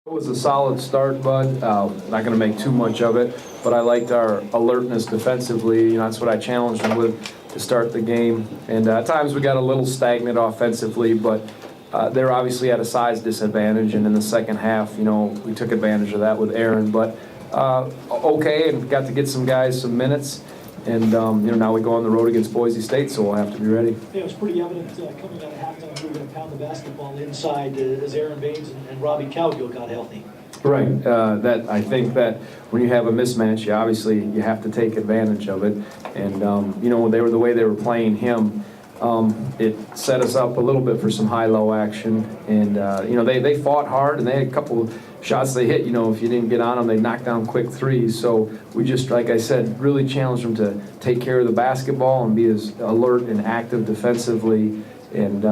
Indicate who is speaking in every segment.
Speaker 1: It was a solid start, Bud. Not going to make too much of it, but I liked our alertness defensively. You know, that's what I challenged them with to start the game. And at times we got a little stagnant offensively, but they're obviously at a size disadvantage. And in the second half, you know, we took advantage of that with Aaron. But okay, and got to get some guys some minutes. And, you know, now we go on the road against Boise State, so we'll have to be ready.
Speaker 2: Yeah, it was pretty evident coming out of halftime we were going to pound the basketball inside as Aaron Baines and Robbie Cowgill got healthy.
Speaker 1: Right. I think that when you have a mismatch, you have to take advantage of it. And, you know, the way they were playing him, it set us up a little bit for some high-low action. And, you know, they fought hard, and they had a couple of shots they hit. You know, if you didn't get on them, they knocked down quick threes. So we just, like I said, really challenged them to take care of the basketball and be as alert and active defensively and,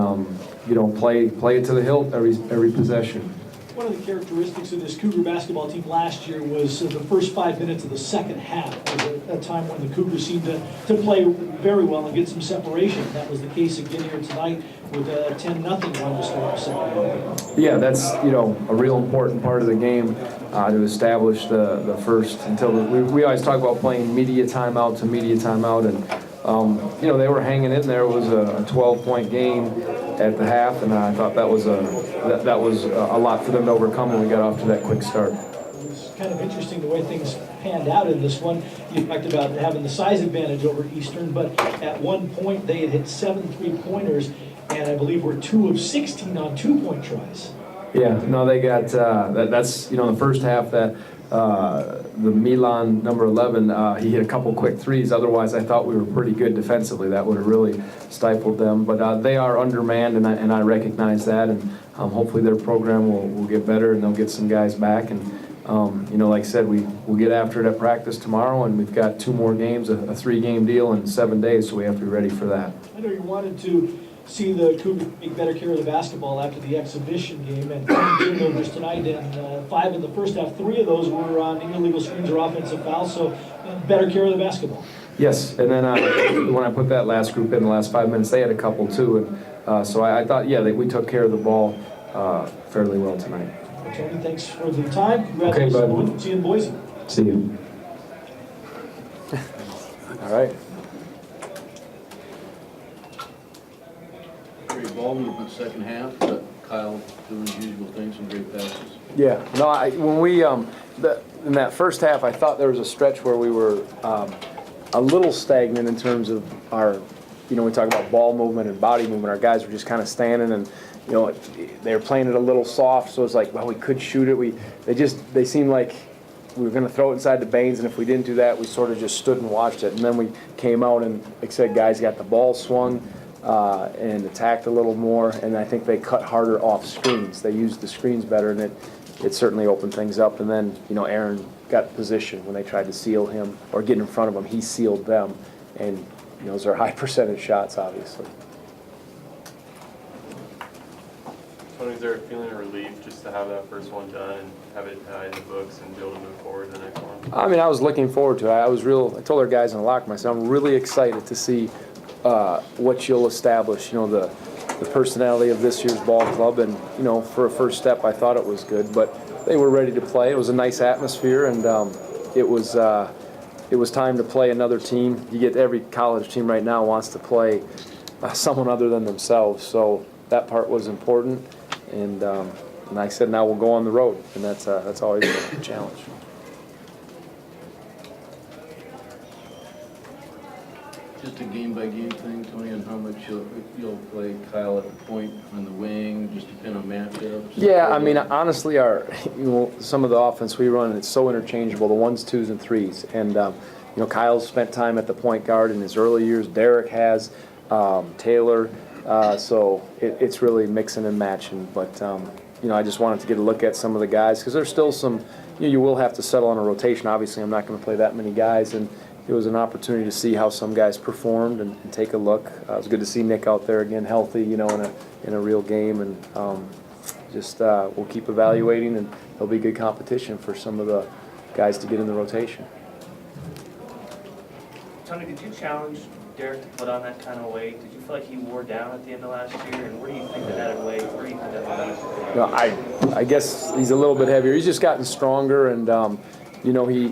Speaker 1: you know, play it to the hilt every possession.
Speaker 2: One of the characteristics of this Cougar basketball team last year was the first 5 minutes of the second half was a time when the Cougars seemed to play very well and get some separation. That was the case again here tonight with a 10-0 run to start the second half.
Speaker 1: Yeah, that's, you know, a real important part of the game to establish the first until we always talk about playing media timeout to media timeout, and you know, they were hanging in there. It was a 12-point game at the half, and I thought that was a lot for them to overcome when we got off to that quick start.
Speaker 2: It was kind of interesting the way things panned out in this one. You talked about having the size advantage over Eastern, but at one point they had hit 7 3-pointers, and I believe were 2 of 16 on 2-point tries.
Speaker 1: Yeah, no, they got that's, you know, the first half that the Milan number 11, he hit a couple quick threes. Otherwise, I thought we were pretty good defensively. That would have really stifled them. But they are undermanned, and I recognize that. And hopefully their program will get better, and they'll get some guys back. And you know, like I said, we'll get after it at practice tomorrow, and we've got 2 more games, a 3-game deal in 7 days, so we have to be ready for that.
Speaker 2: I know you wanted to see the Cougars take better care of the basketball after the exhibition game, and 10 turnovers tonight, and 5 in the first half. 3 of those were on illegal screens or offensive fouls, so better care of the basketball.
Speaker 1: Yes, and then when I put that last group in the last 5 minutes, they had a couple too, and so I thought, yeah, we took care of the ball fairly well tonight.
Speaker 2: Well, Tony, thanks for the time.
Speaker 1: Okay, bud.
Speaker 2: Congratulations. See you in Boise.
Speaker 1: See you. All right.
Speaker 3: Great ball movement second half, but Kyle doing his usual things, some great passes.
Speaker 1: Yeah, no, when we in that first half, I thought there was a stretch where we were a little stagnant in terms of our, you know, we talk about ball movement and body movement. Our guys were just kind of standing, and you know, they were playing it a little soft. So it's like, well, we could shoot it. They seemed like we were going to throw it inside the Baines, and if we didn't do that, we sort of just stood and watched it. And then we came out, and like I said, guys got the ball swung and attacked a little more, and I think they cut harder off screens. They used the screens better, and it certainly opened things up. And then, you know, Aaron got position when they tried to seal him or get in front of him. He sealed them, and you know, those are high percentage shots, obviously.
Speaker 4: Tony, is there a feeling of relief just to have that first one done and have it in the books and be able to move forward to the next one?
Speaker 1: I mean, I was looking forward to it. I told our guys in the locker room, I said, I'm really excited to see what you'll establish, you know, the personality of this year's ball club. And, you know, for a first step, I thought it was good. But they were ready to play. It was a nice atmosphere, and it was time to play another team. You get every college team right now wants to play someone other than themselves. So that part was important. And I said, now we'll go on the road, and that's always a challenge.
Speaker 3: Just a game-by-game thing, Tony, on how much you'll play Kyle at the point on the wing, just depend on matchups?
Speaker 1: Yeah, I mean, honestly, some of the offense we run, it's so interchangeable, the 1s, 2s, and 3s. And, you know, Kyle's spent time at the point guard in his early years. Derek has, Taylor. So it's really mixing and matching. But, you know, I just wanted to get a look at some of the guys because there's still some, you will have to settle on a rotation. Obviously, I'm not going to play that many guys. And it was an opportunity to see how some guys performed and take a look. It was good to see Nick out there again, healthy, you know, in a real game. And we'll keep evaluating, and there'll be good competition for some of the guys to get in the rotation.
Speaker 5: Tony, did you challenge Derek to put on that kind of weight? Did you feel like he wore down at the end of last year? And where do you think that added weight? Where do you think that leaves?
Speaker 1: I guess he's a little bit heavier. He's just gotten stronger, and you know, he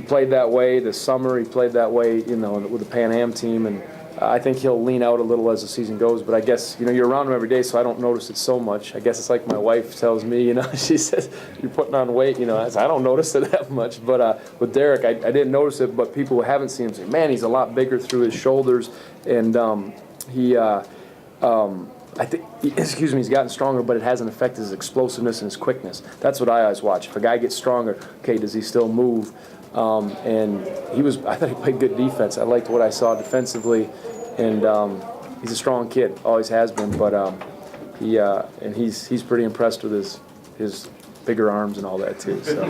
Speaker 1: played that way this summer. He played that way, you know, with the Pan Am team, and I think he'll lean out a little as the season goes. But I guess, you know, you're around him every day, so I don't notice it so much. I guess it's like my wife tells me, you know, she says you're putting on weight, you know. I don't notice it that much. But with Derek, I didn't notice it. But people who haven't seen him say, man, he's a lot bigger through his shoulders, and I think, he's gotten stronger, but it hasn't affected his explosiveness and his quickness. That's what I always watch. If a guy gets stronger, okay, does he still move? And I thought he played good defense. I liked what I saw defensively, and he's a strong kid, always has been. But he's pretty impressed with his bigger arms and all that too. So.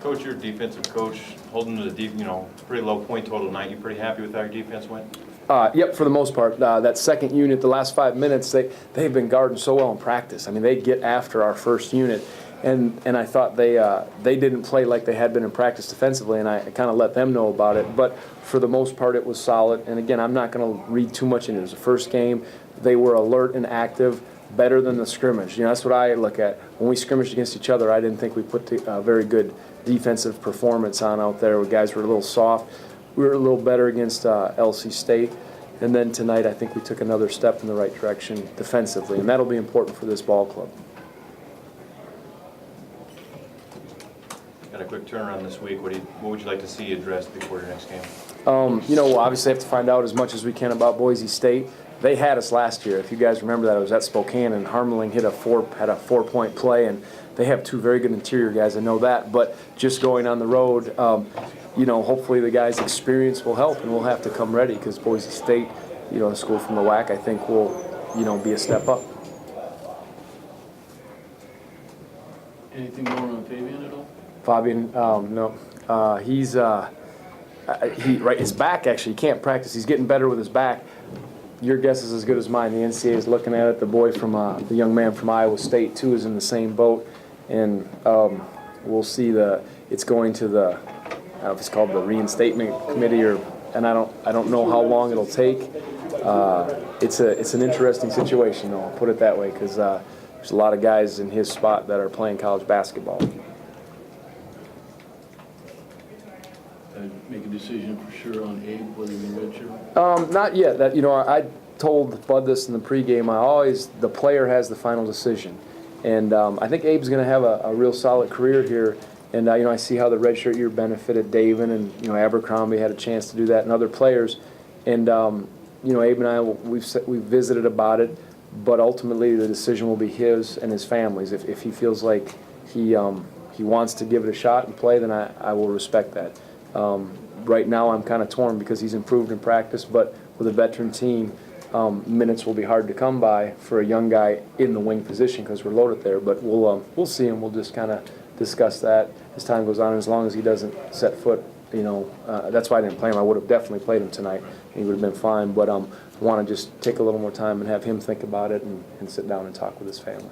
Speaker 6: Coach, your defensive coach, holding to the pretty low point total tonight. You pretty happy with how your defense went?
Speaker 1: Yep, for the most part. That second unit, the last 5 minutes, they've been guarding so well in practice. I mean, they get after our first unit, and I thought they didn't play like they had been in practice defensively, and I kind of let them know about it. But for the most part, it was solid. And again, I'm not going to read too much into it. It was the first game. They were alert and active, better than the scrimmage. You know, that's what I look at. When we scrimmaged against each other, I didn't think we put a very good defensive performance on out there, where guys were a little soft. We were a little better against LC State, and then tonight I think we took another step in the right direction defensively, and that'll be important for this ball club.
Speaker 6: Got a quick turnaround this week. What would you like to see addressed before your next game?
Speaker 1: You know, we'll obviously have to find out as much as we can about Boise State. They had us last year. If you guys remember that, it was at Spokane, and Harmeling had a 4-point play, and they have two very good interior guys. I know that, but just going on the road, you know, hopefully the guys' experience will help, and we'll have to come ready, because Boise State, you know, a school from the WAC, I think will, you know, be a step up.
Speaker 3: Anything more on Fabian at all?
Speaker 1: Fabian, no. He's his back, actually, he can't practice. He's getting better with his back. Your guess is as good as mine. The NCAA is looking at it. The boy from the young man from Iowa State too is in the same boat, and we'll see. It's going to the, I don't know if it's called the reinstatement committee, and I don't know how long it'll take. It's an interesting situation, though. I'll put it that way, because there's a lot of guys in his spot that are playing college basketball.
Speaker 3: Make a decision for sure on Abe, whether you're redshirt?
Speaker 1: Not yet. That, you know, I told Bud this in the pregame. The player has the final decision, and I think Abe's going to have a real solid career here. And you know, I see how the redshirt year benefited Davin, and you know, Abercrombie had a chance to do that, and other players. And you know, Abe and I, we've visited about it, but ultimately the decision will be his and his family's. If he feels like he wants to give it a shot and play, then I will respect that. Right now I'm kind of torn, because he's improved in practice, but with a veteran team, minutes will be hard to come by for a young guy in the wing position, because we're loaded there. But we'll see him. We'll just kind of discuss that as time goes on. As long as he doesn't set foot, you know, that's why I didn't play him. I would have definitely played him tonight. He would have been fine. But I want to just take a little more time and have him think about it and sit down and talk with his family.